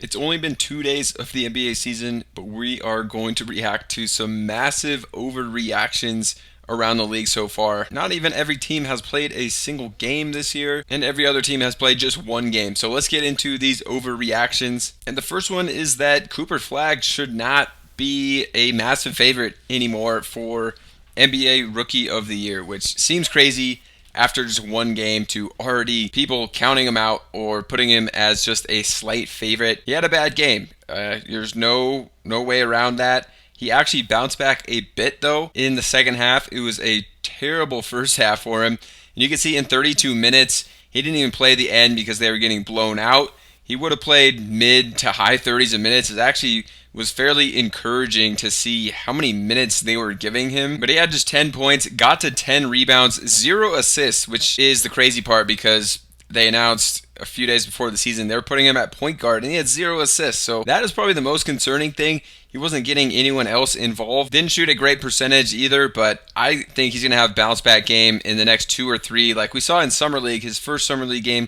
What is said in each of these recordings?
It's only been 2 days of the NBA season, but we are going to react to some massive overreactions around the league so far. Not even every team has played a single game this year, and every other team has played just one game. So let's get into these overreactions. And the first one is that Cooper Flagg should not be a massive favorite anymore for NBA Rookie of the Year, which seems crazy after just one game to already people counting him out or putting him as just a slight favorite. He had a bad game. There's no way around that. He actually bounced back a bit though in the second half. It was a terrible first half for him. And you can see in 32 minutes, he didn't even play the end because they were getting blown out. He would have played mid to high 30s of minutes. It actually was fairly encouraging to see how many minutes they were giving him. But he had just 10 points, got to 10 rebounds, 0 assists, which is the crazy part because they announced a few days before the season they were putting him at point guard and he had 0 assists. So that is probably the most concerning thing. He wasn't getting anyone else involved. Didn't shoot a great percentage either, but I think he's going to have a bounce back game in the next 2 or 3. Like we saw in Summer League, his first Summer League game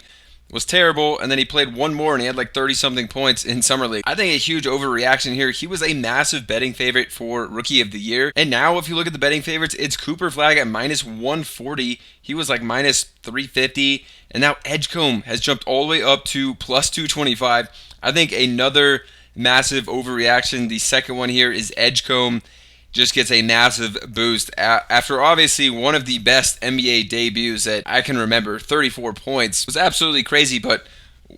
was terrible, and then he played one more and he had like 30-something points in Summer League. I think a huge overreaction here. He was a massive betting favorite for Rookie of the Year, and now if you look at the betting favorites, it's Cooper Flagg at minus 140. He was like minus 350, and now Edgecombe has jumped all the way up to plus 225. I think another massive overreaction. The second one here is Edgecombe just gets a massive boost after obviously one of the best NBA debuts that I can remember. 34 points. It was absolutely crazy, but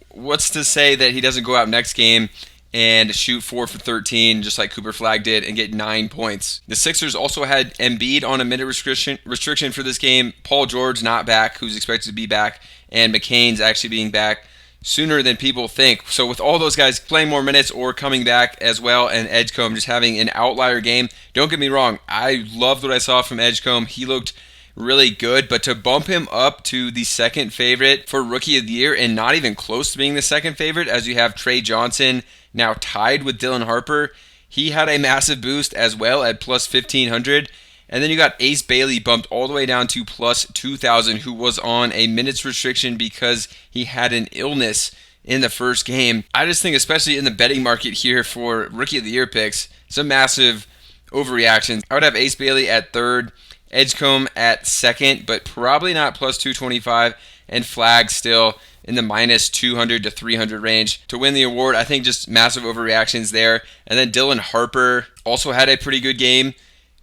what's to say that he doesn't go out next game and shoot 4 for 13 just like Cooper Flagg did and get 9 points. The Sixers also had Embiid on a minute restriction for this game. Paul George not back, who's expected to be back, and McCain's actually being back sooner than people think. So with all those guys playing more minutes or coming back as well, and Edgecombe just having an outlier game, don't get me wrong, I loved what I saw from Edgecombe. He looked really good, but to bump him up to the second favorite for Rookie of the Year and not even close to being the second favorite, as you have Trey Johnson now tied with Dylan Harper, he had a massive boost as well at plus 1,500. And then you got Ace Bailey bumped all the way down to plus 2,000, who was on a minutes restriction because he had an illness in the first game. I just think, especially in the betting market here for Rookie of the Year picks, some massive overreactions. I would have Ace Bailey at third, Edgecombe at second, but probably not plus 225, and Flagg still in the minus 200 to 300 range to win the award. I think just massive overreactions there. And then Dylan Harper also had a pretty good game.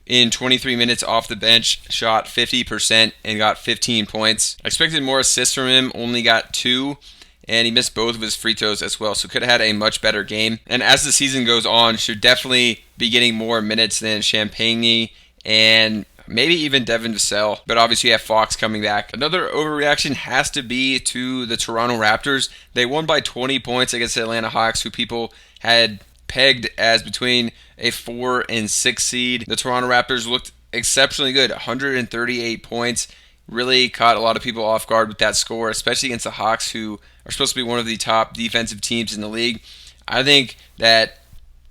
In 23 minutes off the bench, shot 50% and got 15 points. I expected more assists from him, only got 2, and he missed both of his free throws as well, so could have had a much better game. And as the season goes on, should definitely be getting more minutes than Champagne and maybe even Devin Vassell, but obviously you have Fox coming back. Another overreaction has to be to the Toronto Raptors. They won by 20 points against the Atlanta Hawks, who people had pegged as between a 4 and 6 seed. The Toronto Raptors looked exceptionally good, 138 points. Really caught a lot of people off guard with that score, especially against the Hawks, who are supposed to be one of the top defensive teams in the league. I think that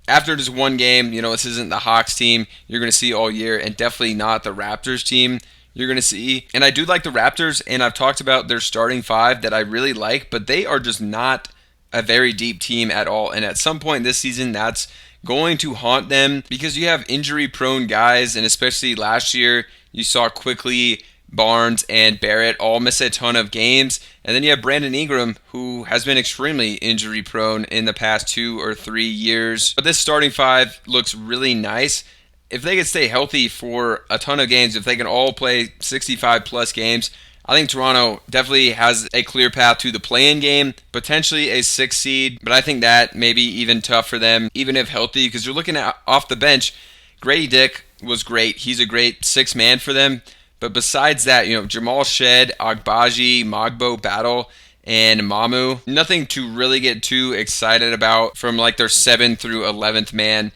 after just one game, this isn't the Hawks team you're going to see all year, and definitely not the Raptors team you're going to see. And I do like the Raptors, and I've talked about their starting five that I really like, but they are just not a very deep team at all. And at some point this season, that's going to haunt them because you have injury-prone guys, and especially last year, you saw quickly Barnes and Barrett all miss a ton of games. And then you have Brandon Ingram, who has been extremely injury-prone in the past 2 or 3 years. But this starting five looks really nice. If they can stay healthy for a ton of games, if they can all play 65-plus games, I think Toronto definitely has a clear path to the play-in game, potentially a 6 seed, but I think that may be even tough for them, even if healthy, because you're looking at off the bench. Grady Dick was great. He's a great 6-man for them, but besides that, Jamal Shed, Agbaji, Mogbo, Battle, and Mamu, nothing to really get too excited about from like their 7th through 11th man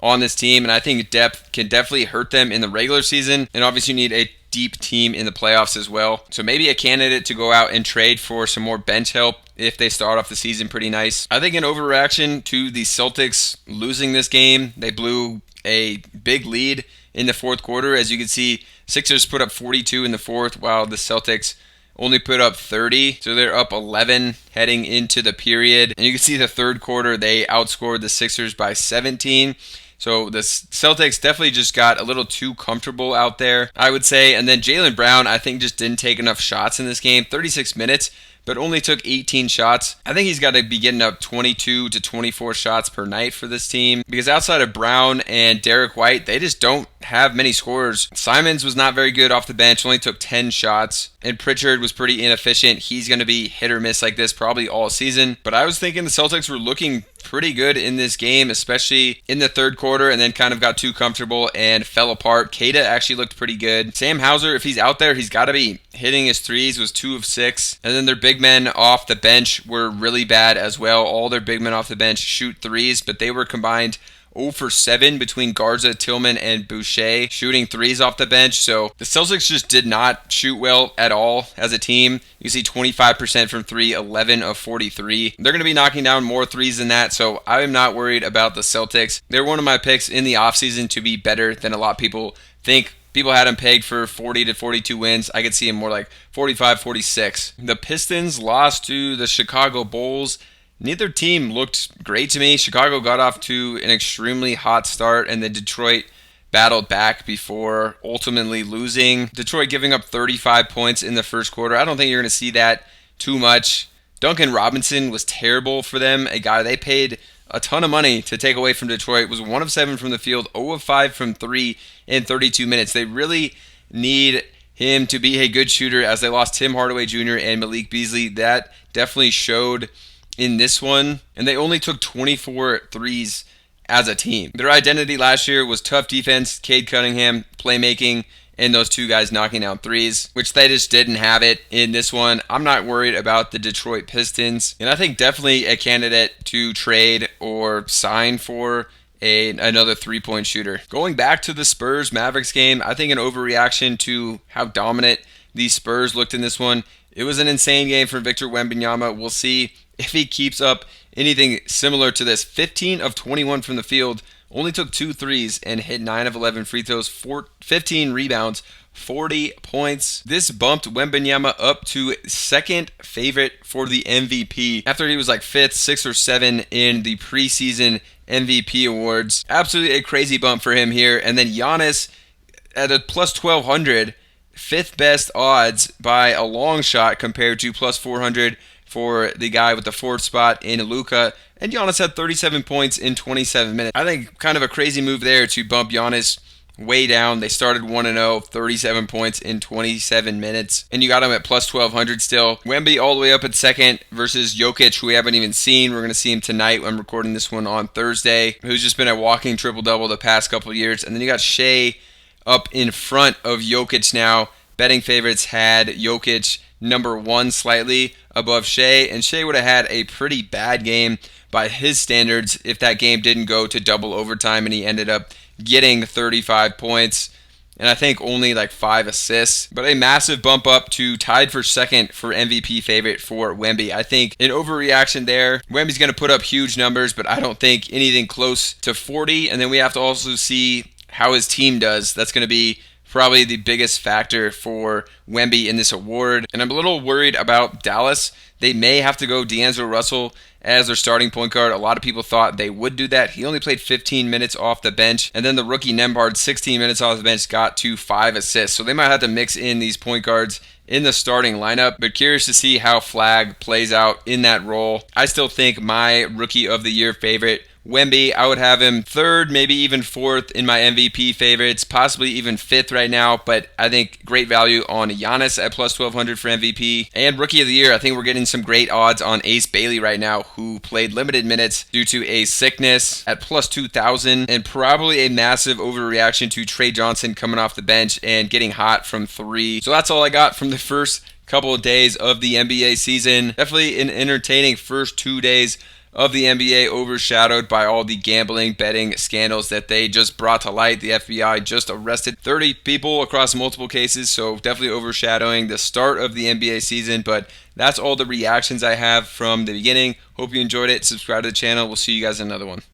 on this team, and I think depth can definitely hurt them in the regular season, and obviously you need a deep team in the playoffs as well. So maybe a candidate to go out and trade for some more bench help if they start off the season pretty nice. I think an overreaction to the Celtics losing this game. They blew a big lead in the fourth quarter. As you can see, Sixers put up 42 in the fourth, while the Celtics only put up 30, so they're up 11 heading into the period. And you can see the third quarter, they outscored the Sixers by 17. So the Celtics definitely just got a little too comfortable out there, I would say. And then Jaylen Brown, I think, just didn't take enough shots in this game. 36 minutes, but only took 18 shots. I think he's got to be getting up 22 to 24 shots per night for this team, because outside of Brown and Derek White, they just don't have many scorers. Simons was not very good off the bench, only took 10 shots, and Pritchard was pretty inefficient. He's going to be hit or miss like this probably all season. But I was thinking the Celtics were looking pretty good in this game, especially in the third quarter, and then kind of got too comfortable and fell apart. Kata actually looked pretty good. Sam Hauser, if he's out there, he's got to be hitting his threes, was 2 of 6. And then their big men off the bench were really bad as well. All their big men off the bench shoot threes, but they were combined 0 for 7 between Garza, Tillman, and Boucher shooting threes off the bench. So the Celtics just did not shoot well at all as a team. You see 25% from 3, 11 of 43. They're going to be knocking down more threes than that, so I'm not worried about the Celtics. They're one of my picks in the offseason to be better than a lot of people think. People had him pegged for 40 to 42 wins. I could see him more like 45, 46. The Pistons lost to the Chicago Bulls. Neither team looked great to me. Chicago got off to an extremely hot start, and then Detroit battled back before ultimately losing. Detroit giving up 35 points in the first quarter. I don't think you're going to see that too much. Duncan Robinson was terrible for them, a guy they paid a ton of money to take away from Detroit. Was 1 of 7 from the field, 0 of 5 from 3 in 32 minutes. They really need him to be a good shooter, as they lost Tim Hardaway Jr. and Malik Beasley. That definitely showed in this one, and they only took 24 threes as a team. Their identity last year was tough defense, Cade Cunningham, playmaking, and those two guys knocking out threes, which they just didn't have it in this one. I'm not worried about the Detroit Pistons, and I think definitely a candidate to trade or sign for another three-point shooter. Going back to the Spurs-Mavericks game, I think an overreaction to how dominant the Spurs looked in this one. It was an insane game for Victor Wembanyama. We'll see if he keeps up anything similar to this. 15 of 21 from the field, only took 2 threes and hit 9 of 11 free throws, 15 rebounds, 40 points. This bumped Wembanyama up to second favorite for the MVP after he was like 5th, 6th, or 7th in the preseason MVP awards. Absolutely a crazy bump for him here. And then Giannis at a plus 1200, 5th best odds by a long shot compared to plus 400 for the guy with the 4th spot in Luka. And Giannis had 37 points in 27 minutes. I think kind of a crazy move there to bump Giannis way down. They started 1-0, 37 points in 27 minutes. And you got him at plus 1200 still. Wemby all the way up at second versus Jokic, who we haven't even seen. We're going to see him tonight. I'm recording this one on Thursday, who's just been a walking triple-double the past couple of years. And then you got Shea up in front of Jokic now. Betting favorites had Jokic number 1 slightly above Shea, and Shea would have had a pretty bad game by his standards if that game didn't go to double overtime and he ended up getting 35 points and I think only like 5 assists. But a massive bump up to tied for second for MVP favorite for Wemby. I think an overreaction there. Wemby's going to put up huge numbers, but I don't think anything close to 40. And then we have to also see how his team does. That's going to be probably the biggest factor for Wemby in this award. And I'm a little worried about Dallas. They may have to go D'Angelo Russell as their starting point guard. A lot of people thought they would do that. He only played 15 minutes off the bench. And then the rookie Nembhard, 16 minutes off the bench, got to 5 assists. So they might have to mix in these point guards in the starting lineup. But curious to see how Flagg plays out in that role. I still think my rookie of the year favorite, Wemby, I would have him 3rd, maybe even 4th in my MVP favorites, possibly even 5th right now, but I think great value on Giannis at plus 1200 for MVP. And Rookie of the Year, I think we're getting some great odds on Ace Bailey right now, who played limited minutes due to a sickness at plus 2000, and probably a massive overreaction to Trey Johnson coming off the bench and getting hot from 3. So that's all I got from the first couple of days of the NBA season. Definitely an entertaining first 2 days of the NBA, overshadowed by all the gambling, betting scandals that they just brought to light. The FBI just arrested 30 people across multiple cases, so definitely overshadowing the start of the NBA season. But that's all the reactions I have from the beginning. Hope you enjoyed it. Subscribe to the channel. We'll see you guys in another one.